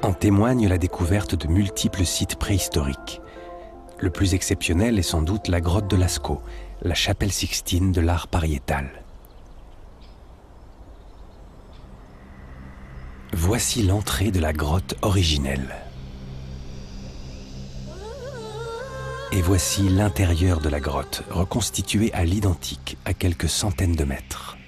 En témoigne la découverte de multiples sites préhistoriques. Le plus exceptionnel est sans doute la grotte de Lascaux, la chapelle Sixtine de l'art pariétal. Voici l'entrée de la grotte originelle. Et voici l'intérieur de la grotte, reconstitué à l'identique, à quelques centaines de mètres.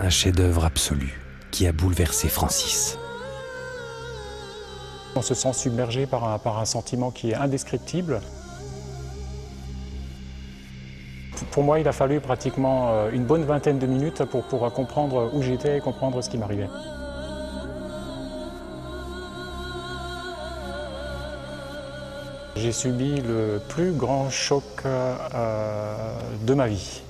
Un chef-d'œuvre absolu qui a bouleversé Francis. On se sent submergé par un sentiment qui est indescriptible. Pour moi, il a fallu pratiquement une bonne vingtaine de minutes pour comprendre où j'étais et comprendre ce qui m'arrivait. J'ai subi le plus grand choc de ma vie.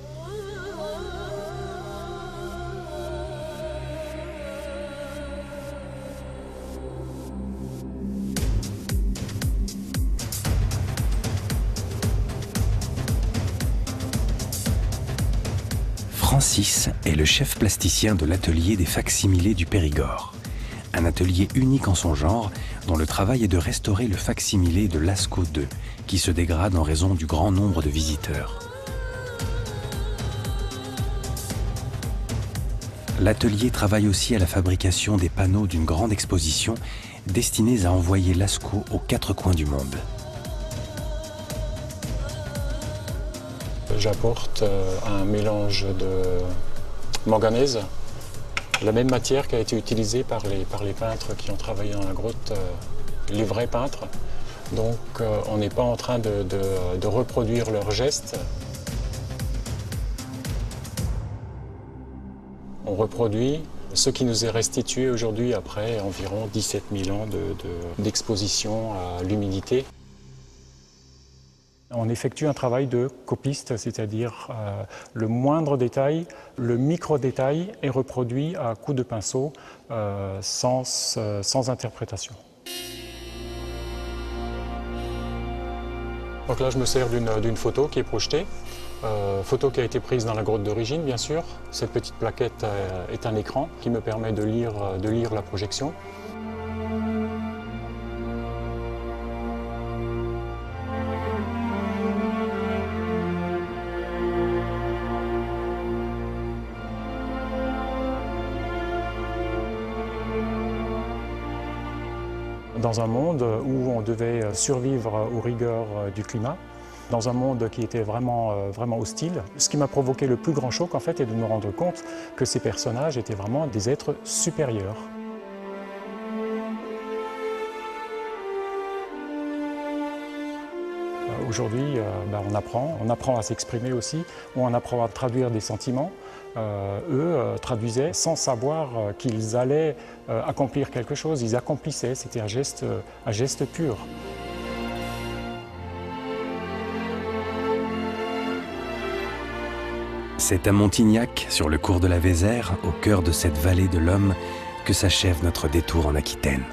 Francis est le chef plasticien de l'atelier des facsimilés du Périgord. Un atelier unique en son genre, dont le travail est de restaurer le facsimilé de Lascaux II, qui se dégrade en raison du grand nombre de visiteurs. L'atelier travaille aussi à la fabrication des panneaux d'une grande exposition destinés à envoyer Lascaux aux 4 coins du monde. J'apporte un mélange de manganèse, la même matière qui a été utilisée par les peintres qui ont travaillé dans la grotte, les vrais peintres. Donc on n'est pas en train de reproduire leurs gestes. On reproduit ce qui nous est restitué aujourd'hui après environ 17 000 ans d'exposition à l'humidité. On effectue un travail de copiste, c'est-à-dire le moindre détail, le micro-détail est reproduit à coups de pinceau sans interprétation. Donc là, je me sers d'une photo qui est projetée, photo qui a été prise dans la grotte d'origine, bien sûr. Cette petite plaquette est un écran qui me permet de lire la projection. Dans un monde où on devait survivre aux rigueurs du climat, dans un monde qui était vraiment hostile, ce qui m'a provoqué le plus grand choc en fait est de me rendre compte que ces personnages étaient vraiment des êtres supérieurs. Aujourd'hui, on apprend à s'exprimer aussi, on apprend à traduire des sentiments. Eux traduisaient sans savoir qu'ils allaient accomplir quelque chose, ils accomplissaient, c'était un geste pur. C'est à Montignac, sur le cours de la Vézère, au cœur de cette vallée de l'Homme, que s'achève notre détour en Aquitaine.